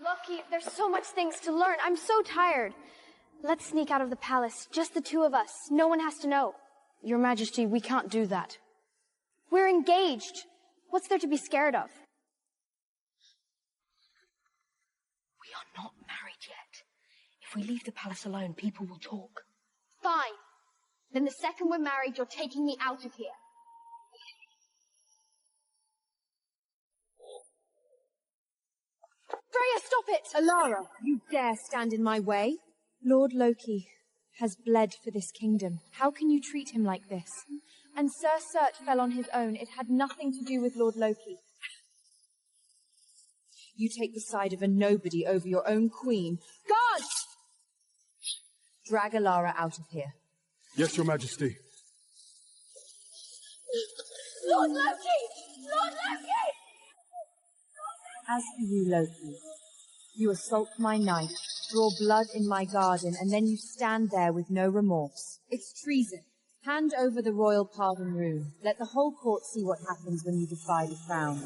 Loki, there's so much things to learn. I'm so tired. Let's sneak out of the palace, just the two of us. No one has to know. Your Majesty, we can't do that. We're engaged. What's there to be scared of? We are not married yet. If we leave the palace alone, people will talk. Fine. Then the second we're married, you're taking me out of here. Freya, stop it! Alara, you dare stand in my way? Lord Loki has bled for this kingdom. How can you treat him like this? And Sir Surt fell on his own. It had nothing to do with Lord Loki. You take the side of a nobody over your own queen. Guard! Drag Alara out of here. Yes, Your Majesty. Lord Loki! Lord Loki! As for you, Loki, you assault my knight, draw blood in my garden, and then you stand there with no remorse. It's treason. Hand over the royal pardon rune. Let the whole court see what happens when you defy the crown.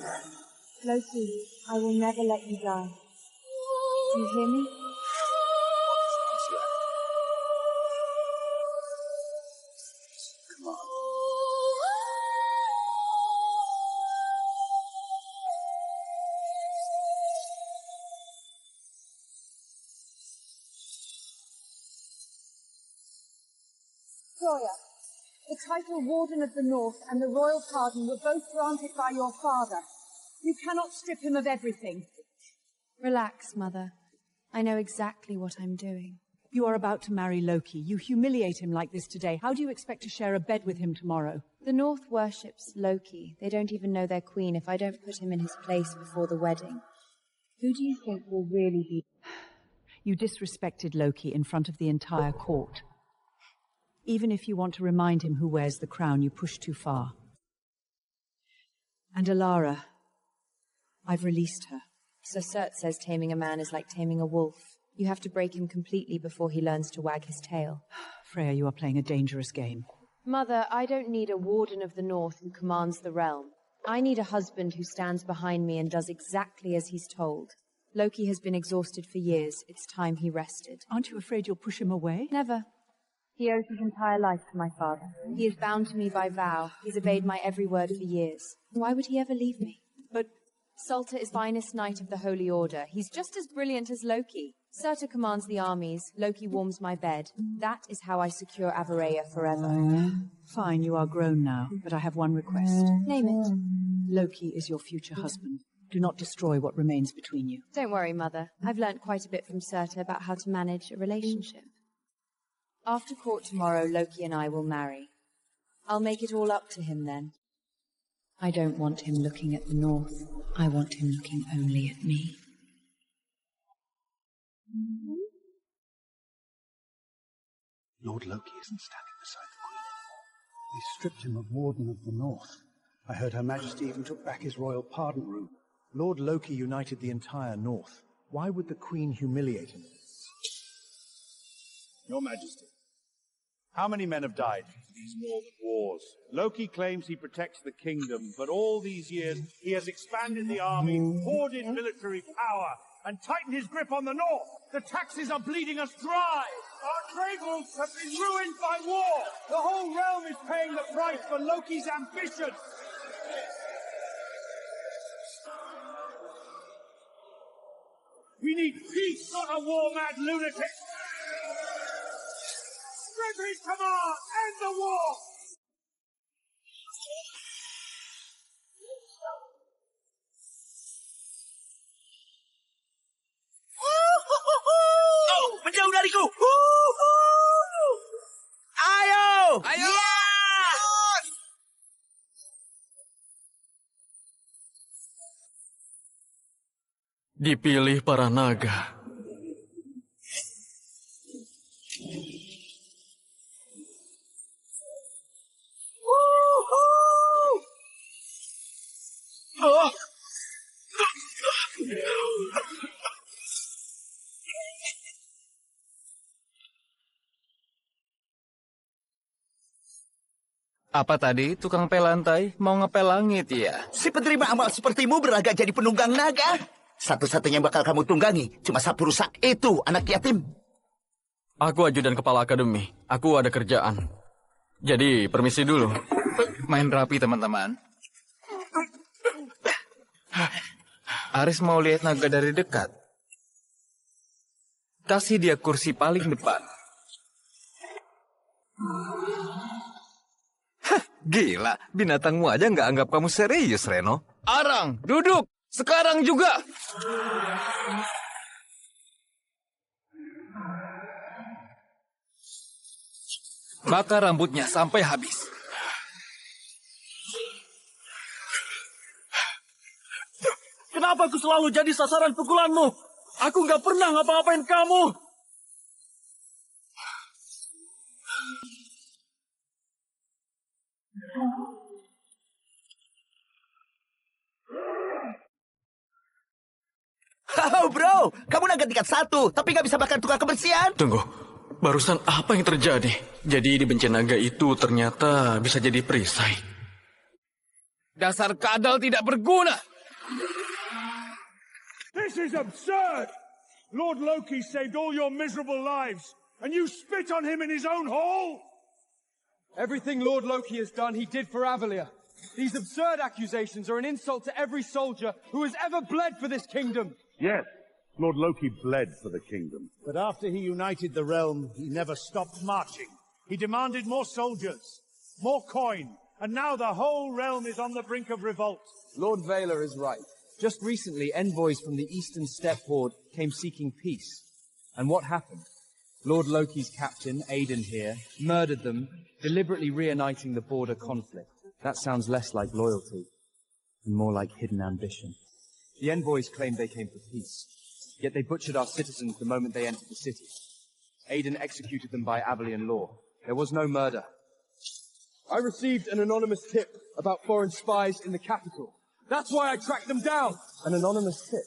Loki, I will never let you die. Do you hear me? Come on. Victoria, the title Warden of the North and the royal pardon were both granted by your father. You cannot strip him of everything. Relax, Mother. I know exactly what I'm doing. You are about to marry Loki. You humiliate him like this today. How do you expect to share a bed with him tomorrow? The North worships Loki. They don't even know their queen if I don't put him in his place before the wedding. Who do you think will really be? You disrespected Loki in front of the entire court. Even if you want to remind him who wears the crown, you push too far. And Alara, I've released her. Sir Surt says taming a man is like taming a wolf. You have to break him completely before he learns to wag his tail. Freya, you are playing a dangerous game. Mother, I don't need a Warden of the North who commands the realm. I need a husband who stands behind me and does exactly as he's told. Loki has been exhausted for years. It's time he rested. Aren't you afraid you'll push him away? Never. He owes his entire life to my father. He is bound to me by vow. He's obeyed my every word for years. Why would he ever leave me? But Surtur is finest knight of the Holy Order. He's just as brilliant as Loki. Surtur commands the armies. Loki warms my bed. That is how I secure Avaleria forever. Fine, you are grown now, but I have one request. Name it. Loki is your future husband. Do not destroy what remains between you. Don't worry, Mother. I've learnt quite a bit from Surtur about how to manage a relationship. After court tomorrow, Loki and I will marry. I'll make it all up to him then. I don't want him looking at the North. I want him looking only at me. Lord Loki isn't standing beside the Queen. They stripped him of Warden of the North. I heard Her Majesty even took back his royal pardon rune. Lord Loki united the entire North. Why would the Queen humiliate him? Your Majesty, how many men have died in these northern wars? Loki claims he protects the kingdom, but all these years he has expanded the army, hoarded military power, and tightened his grip on the North. The taxes are bleeding us dry. Our trade routes have been ruined by war. The whole realm is paying the price for Loki's ambitions. We need peace, not a war-mad lunatic. Strip his command! End the war! Oh, menjauh dariku! Ayo! Ayo! Dipilih para naga. Apa tadi, tukang pel lantai? Mau ngepel langit ya? Si penerima amal sepertimu berlagak jadi penunggang naga. Satu-satunya yang bakal kamu tunggangi cuma sapu rusak itu, anak yatim. Aku ajudan kepala akademi. Aku ada kerjaan. Jadi, permisi dulu. Main rapi, teman-teman. Aris mau lihat naga dari dekat. Kasih dia kursi paling depan. Hah, gila, binatangmu aja nggak anggap kamu serius, Reno. Arang, duduk! Sekarang juga! Bakar rambutnya sampai habis. Kenapa aku selalu jadi sasaran pukulanmu? Aku nggak pernah ngapa-ngapain kamu. Oh bro, kamu naga tingkat 1, tapi nggak bisa bakar tukang kebersihan. Tunggu, barusan apa yang terjadi? Jadi di bencana naga itu ternyata bisa jadi perisai. Dasar kadal tidak berguna. This is absurd! Lord Loki saved all your miserable lives, and you spit on him in his own hall? Everything Lord Loki has done, he did for Avaleria. These absurd accusations are an insult to every soldier who has ever bled for this kingdom. Yes, Lord Loki bled for the kingdom. But after he united the realm, he never stopped marching. He demanded more soldiers, more coin, and now the whole realm is on the brink of revolt. Lord Valer is right. Just recently, envoys from the Eastern Steppe Horde came seeking peace. And what happened? Lord Loki's captain, Aiden here, murdered them, deliberately reuniting the border conflict. That sounds less like loyalty, and more like hidden ambition. The envoys claimed they came for peace, yet they butchered our citizens the moment they entered the city. Aiden executed them by Avalian law. There was no murder. I received an anonymous tip about foreign spies in the capital. That's why I tracked them down! An anonymous tip?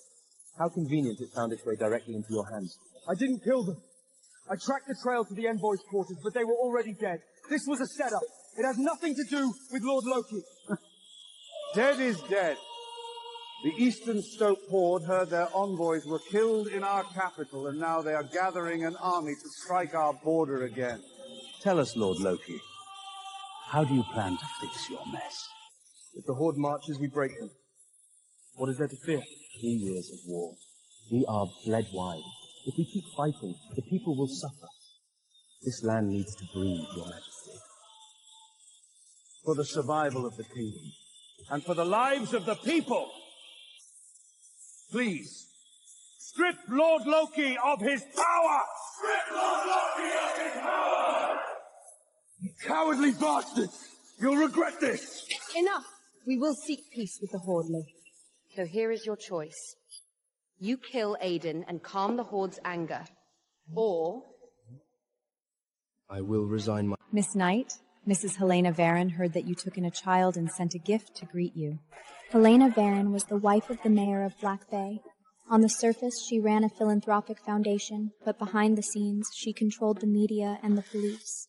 How convenient it found its way directly into your hands. I didn't kill them. I tracked the trail to the envoys' quarters, but they were already dead. This was a setup. It has nothing to do with Lord Loki. Dead is dead. The Eastern Stoke Horde heard their envoys were killed in our capital, and now they are gathering an army to strike our border again. Tell us, Lord Loki, how do you plan to fix your mess? If the Horde marches, we break them. What is there to fear? 3 years of war. We are bled wide. If we keep fighting, the people will suffer. This land needs to breathe, Your Majesty. For the survival of the kingdom, and for the lives of the people, please, strip Lord Loki of his power! Strip Lord Loki of his power! You cowardly bastards! You'll regret this! Enough! We will seek peace with the Horde, Loki. So here is your choice. You kill Aiden and calm the Horde's anger. Or... I will resign my... Miss Knight, Mrs. Helena Varon heard that you took in a child and sent a gift to greet you. Helena Varon was the wife of the mayor of Black Bay. On the surface, she ran a philanthropic foundation, but behind the scenes, she controlled the media and the police.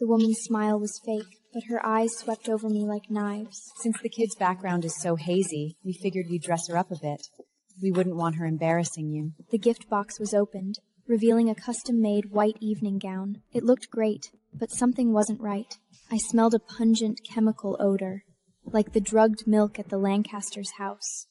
The woman's smile was fake, but her eyes swept over me like knives. Since the kid's background is so hazy, we figured we'd dress her up a bit. We wouldn't want her embarrassing you. The gift box was opened, revealing a custom-made white evening gown. It looked great, but something wasn't right. I smelled a pungent chemical odor, like the drugged milk at the Lancasters' house.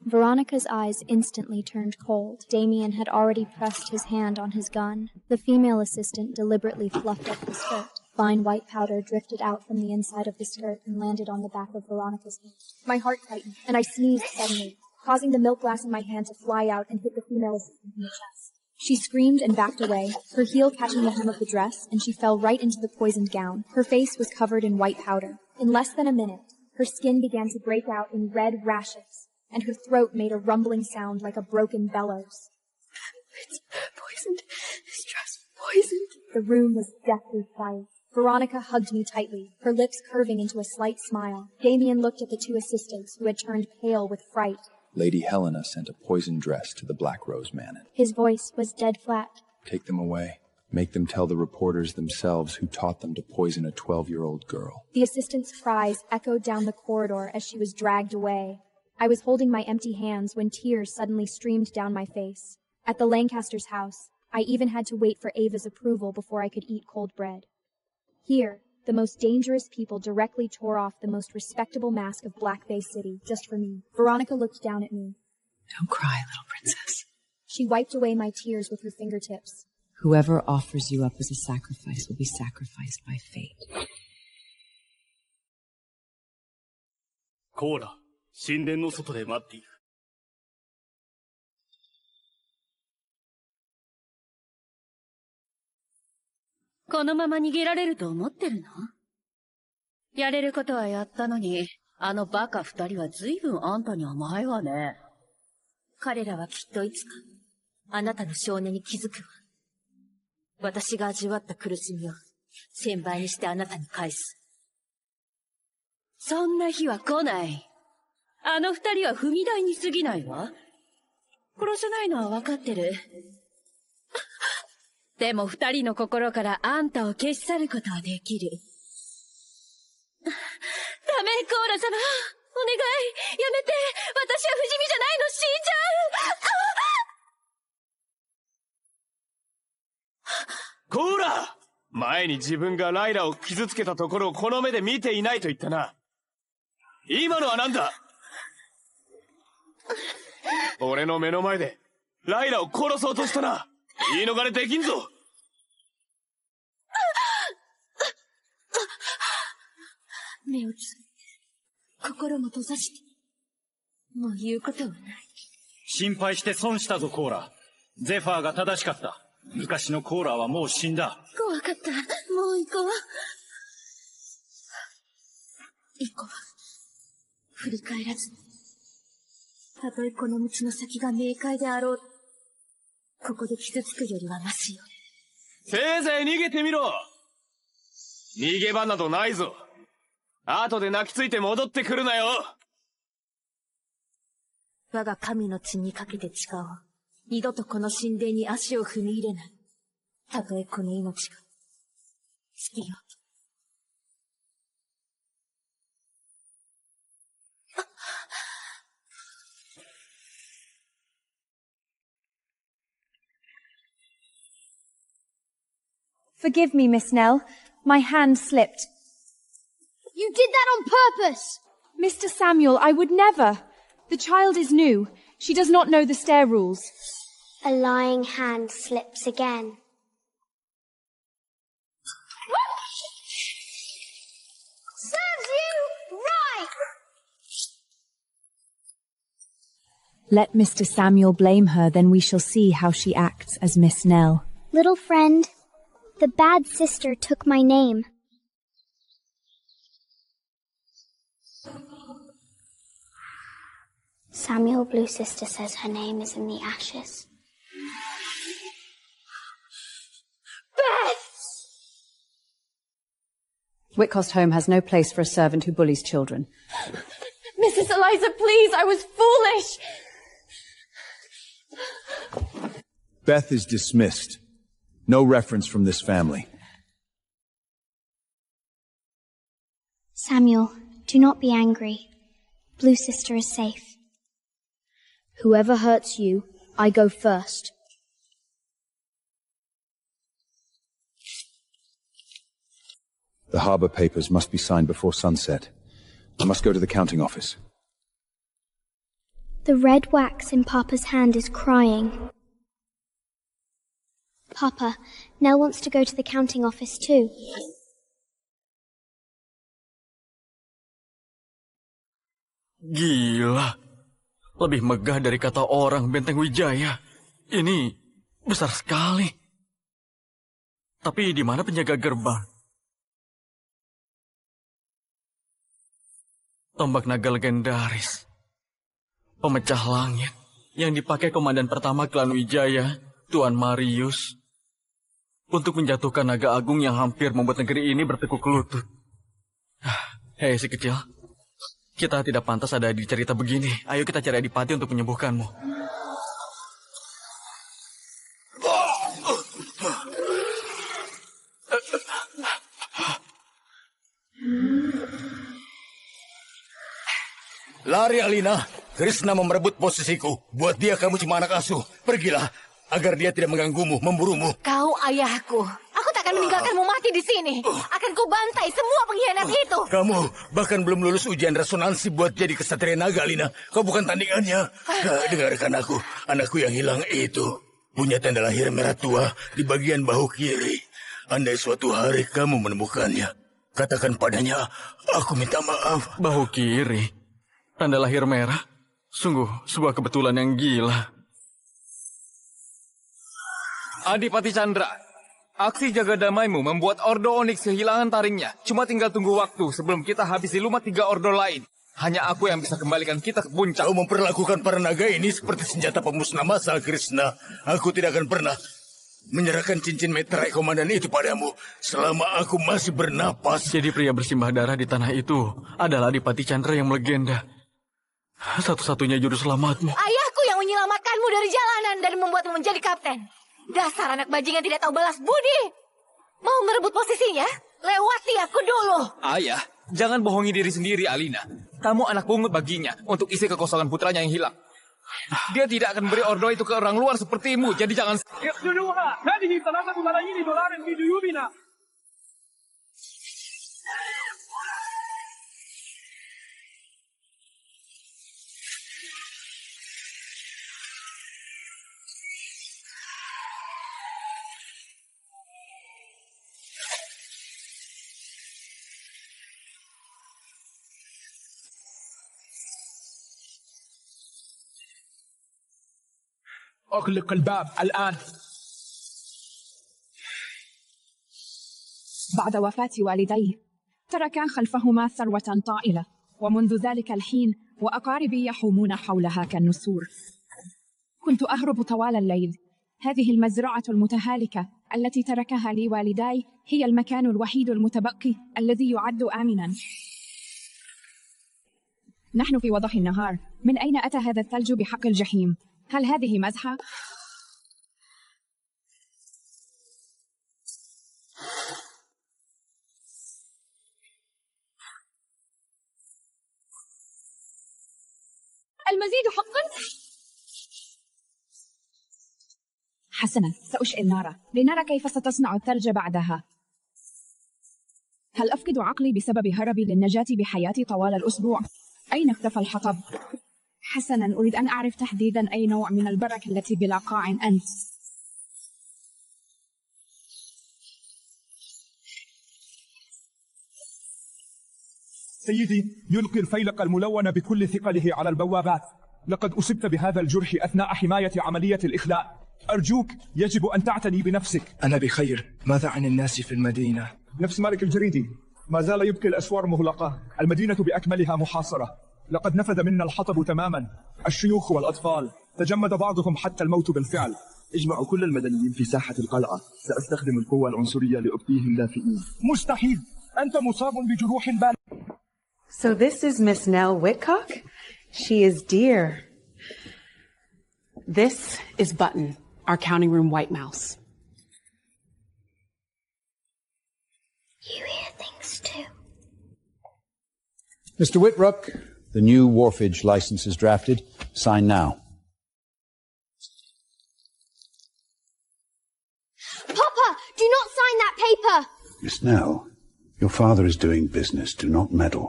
Veronica's eyes instantly turned cold. Damien had already pressed his hand on his gun. The female assistant deliberately fluffed up the skirt. Fine white powder drifted out from the inside of the skirt and landed on the back of Veronica's hand. My heart tightened, and I sneezed suddenly, causing the milk glass in my hand to fly out and hit the female assistant in the chest. She screamed and backed away, her heel catching the hem of the dress, and she fell right into the poisoned gown. Her face was covered in white powder. In less than a minute, her skin began to break out in red rashes, and her throat made a rumbling sound like a broken bellows. It's poisoned. This dress poisoned. The room was deathly quiet. Veronica hugged me tightly, her lips curving into a slight smile. Damien looked at the two assistants, who had turned pale with fright. Lady Helena sent a poisoned dress to the Black Rose Manor. His voice was dead flat. Take them away. Make them tell the reporters themselves who taught them to poison a 12-year-old girl. The assistant's cries echoed down the corridor as she was dragged away. I was holding my empty hands when tears suddenly streamed down my face. At the Lancasters' house, I even had to wait for Ava's approval before I could eat cold bread. Here, the most dangerous people directly tore off the most respectable mask of Black Bay City, just for me. Veronica looked down at me. Don't cry, little princess. She wiped away my tears with her fingertips. Whoever offers you up as a sacrifice will be sacrificed by fate. コーラ、神殿の外で待っている。このまま逃げられると思ってるの？やれることはやったのに、あのバカ二人は随分あんたに甘いわね。彼らはきっといつか、あなたの少年に気づくわ。私が味わった苦しみを、1000倍にしてあなたに返す。そんな日は来ない。あの二人は踏み台に過ぎないわ。殺せないのは分かってる。でも二人の心からあんたを消し去ることはできる。ダメ、コーラ様。お願い、やめて。私は不死身じゃないの、死んじゃう。コーラ！前に自分がライラを傷つけたところをこの目で見ていないと言ったな。今のは何だ？俺の目の前でライラを殺そうとしたな。言い逃れできんぞ。目をつぶって心も閉ざしてもう言うことはない。心配して損したぞ、コーラ。ゼファーが正しかった。昔のコーラはもう死んだ。怖かった。もう行こう。行こう。振り返らずに。たとえこの道の先が明快であろう。ここで傷つくよりはマシよ。せいぜい逃げてみろ。逃げ場などないぞ。後で泣きついて戻ってくるなよ。我が神の血にかけて誓おう。二度とこの神殿に足を踏み入れない。たとえこの命が尽きようと。Forgive me, Miss Nell. My hand slipped. You did that on purpose! Mr. Samuel, I would never. The child is new. She does not know the stair rules. A lying hand slips again. Serves you right! Let Mr. Samuel blame her, then we shall see how she acts as Miss Nell. Little friend, the bad sister took my name. Samuel Blue Sister says her name is in the ashes. Beth! Whitcost Home has no place for a servant who bullies children. Mrs. Eliza, please, I was foolish. Beth is dismissed. No reference from this family. Samuel, do not be angry. Blue Sister is safe. Whoever hurts you, I go first. The harbour papers must be signed before sunset. I must go to the counting office. The red wax in Papa's hand is crying. Papa, Nell wants to go to the counting office too. Gila. Lebih megah dari kata orang Benteng Wijaya. Ini besar sekali. Tapi di mana penjaga gerbang? Tombak naga legendaris. Pemecah langit yang dipakai komandan pertama klan Wijaya, Tuan Marius, untuk menjatuhkan naga agung yang hampir membuat negeri ini bertekuk lutut. Hei si kecil. Kita tidak pantas ada di cerita begini. Ayo kita cari adipati untuk menyembuhkanmu. Lari, Alina. Krishna mau merebut posisiku. Buat dia kamu cuma anak asuh. Pergilah, agar dia tidak mengganggumu, memburumu. Kau ayahku. Aku tak akan meninggalkanmu mati di sini. Akan ku bantai semua pengkhianat itu. Kamu bahkan belum lulus ujian resonansi buat jadi kesatria naga, Alina. Kau bukan tandingannya. Dengarkan aku. Anakku yang hilang itu punya tanda lahir merah tua di bagian bahu kiri. Andai suatu hari kamu menemukannya, katakan padanya, aku minta maaf. Bahu kiri? Tanda lahir merah? Sungguh sebuah kebetulan yang gila. Adipati Chandra, aksi jaga damaimu membuat Ordo Onyx kehilangan taringnya. Cuma tinggal tunggu waktu sebelum kita habisi lumat 3 ordo lain. Hanya aku yang bisa kembalikan kita ke puncak. Kau memperlakukan para naga ini seperti senjata pemusnah massal, Krishna. Aku tidak akan pernah menyerahkan cincin meterai komandan itu padamu selama aku masih bernapas. Jadi pria bersimbah darah di tanah itu adalah Adipati Chandra yang melegenda. Satu-satunya juru selamatmu. Ayahku yang menyelamatkanmu dari jalanan dan membuatmu menjadi kapten. Dasar anak bajingan tidak tahu balas budi. Mau merebut posisinya? Lewati aku dulu. Ayah, jangan bohongi diri sendiri, Alina. Kamu anak pungut baginya untuk isi kekosongan putranya yang hilang. Dia tidak akan beri ordo itu ke orang luar sepertimu, jadi jangan... أغلق الباب الآن. بعد وفاة والديه تركا خلفهما ثروة طائلة، ومنذ ذلك الحين وأقاربي يحومون حولها كالنسور. كنت أهرب طوال الليل. هذه المزرعة المتهالكة التي تركها لي والداي هي المكان الوحيد المتبقي الذي يعد آمنا. نحن في وضح النهار. من أين أتى هذا الثلج بحق الجحيم؟ هل هذه مزحة؟ المزيد حقا؟ حسنا، سأشعل نارا لنرى كيف ستصنع الثلج بعدها. هل أفقد عقلي بسبب هربي للنجاة بحياتي طوال الأسبوع؟ أين اختفى الحطب؟ حسنا، أريد أن أعرف تحديدا أي نوع من البركة التي بلا قاع أنت. سيدي، يلقي الفيلق الملون بكل ثقله على البوابات. لقد أصبت بهذا الجرح أثناء حماية عملية الإخلاء. أرجوك، يجب أن تعتني بنفسك. أنا بخير. ماذا عن الناس في المدينة؟ نفس مالك الجريدي، ما زال يبقي الأسوار مغلقة. المدينة بأكملها محاصرة. لقد نفذ منا الحطب تماما. الشيوخ والأطفال تجمد بعضهم حتى الموت بالفعل. اجمعوا كل المدنيين في ساحة القلعة. سأستخدم القوة العنصرية لأبقيهم دافئين. مستحيل، أنت مصاب بجروح بالغة. So this is Miss Nell Whitcock. She is dear. This is Button, our counting room white mouse. You hear things too. Mr. Whitrook, the new wharfage license is drafted. Sign now. Papa, do not sign that paper! Miss Nell, your father is doing business. Do not meddle.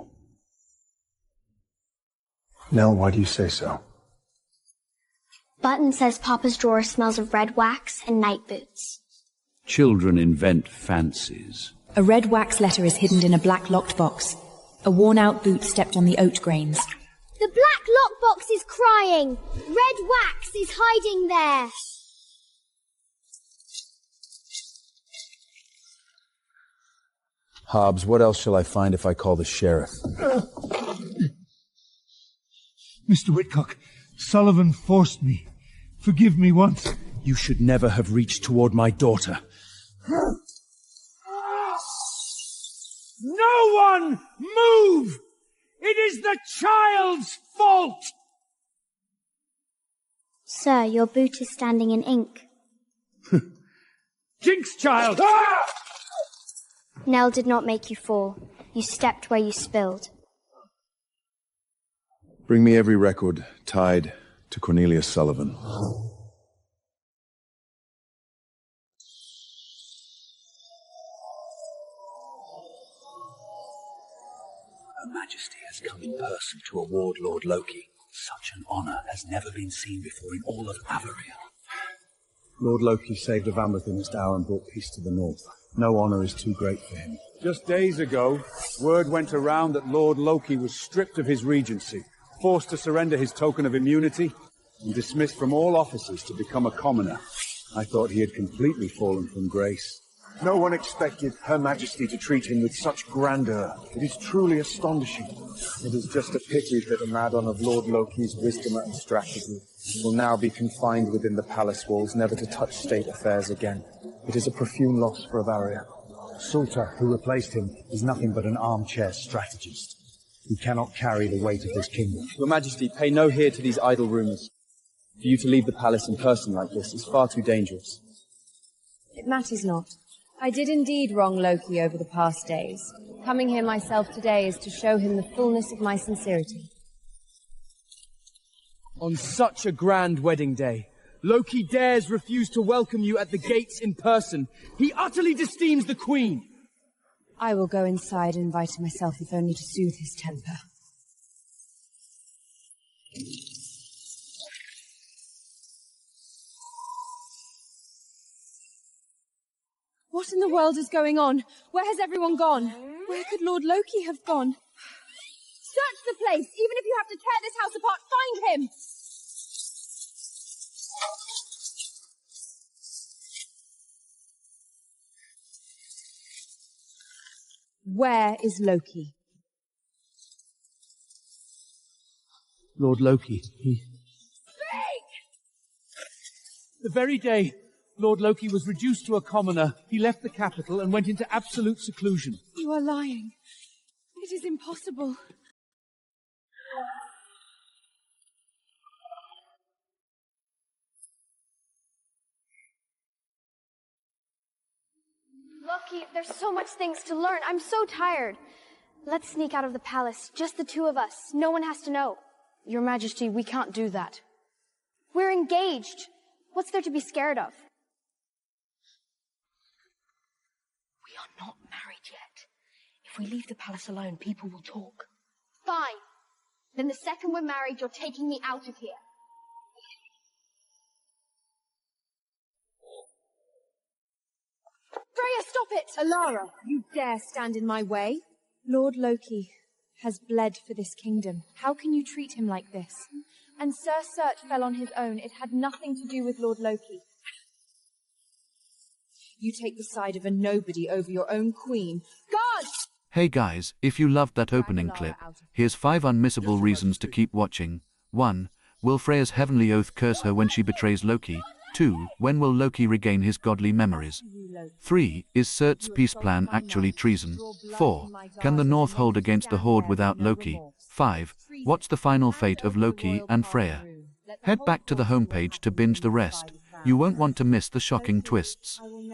Nell, why do you say so? Button says Papa's drawer smells of red wax and night boots. Children invent fancies. A red wax letter is hidden in a black locked box. A worn-out boot stepped on the oat grains. The black lockbox is crying! Red wax is hiding there! Hobbs, what else shall I find if I call the sheriff? Mr. Whitcock, Sullivan forced me. Forgive me once. You should never have reached toward my daughter. No one move! It is the child's fault! Sir, your boot is standing in ink. Jinx, child! Nell did not make you fall. You stepped where you spilled. Bring me every record tied to Cornelius Sullivan. Her Majesty has come in person to award Lord Loki. Such an honor has never been seen before in all of Avaleria. Lord Loki saved Avamouth in its hour and brought peace to the north. No honor is too great for him. Just days ago, word went around that Lord Loki was stripped of his regency, forced to surrender his token of immunity, and dismissed from all offices to become a commoner. I thought he had completely fallen from grace. No one expected Her Majesty to treat him with such grandeur. It is truly astonishing. It is just a pity that a madon of Lord Loki's wisdom and strategy will now be confined within the palace walls, never to touch state affairs again. It is a profound loss for Avaleria. Sulta, who replaced him, is nothing but an armchair strategist. He cannot carry the weight of this kingdom. Your Majesty, pay no heed to these idle rumors. For you to leave the palace in person like this is far too dangerous. It matters not. I did indeed wrong Loki over the past days. Coming here myself today is to show him the fullness of my sincerity. On such a grand wedding day, Loki dares refuse to welcome you at the gates in person. He utterly disdains the Queen. I will go inside and invite him myself, if only to soothe his temper. What in the world is going on? Where has everyone gone? Where could Lord Loki have gone? Search the place! Even if you have to tear this house apart, find him! Where is Loki? Lord Loki, The very day Lord Loki was reduced to a commoner, he left the capital and went into absolute seclusion. You are lying. It is impossible. Loki, there's so much things to learn. I'm so tired. Let's sneak out of the palace. Just the two of us. No one has to know. Your Majesty, we can't do that. We're engaged. What's there to be scared of? We are not married yet. If we leave the palace alone, people will talk. Fine. Then the second we're married, you're taking me out of here. Freya, stop it! Alara, you dare stand in my way? Lord Loki has bled for this kingdom. How can you treat him like this? And Sir Surt fell on his own. It had nothing to do with Lord Loki. You take the side of a nobody over your own queen. God! Hey guys, if you loved that opening clip, here's 5 unmissable reasons to keep watching. 1. Will Freya's heavenly oath curse her when she betrays Loki? 2. When will Loki regain his godly memories? 3. Is Surt's peace plan actually treason? 4. Can the North hold against the Horde without Loki? 5. What's the final fate of Loki and Freya? Head back to the homepage to binge the rest. You won't want to miss the shocking twists.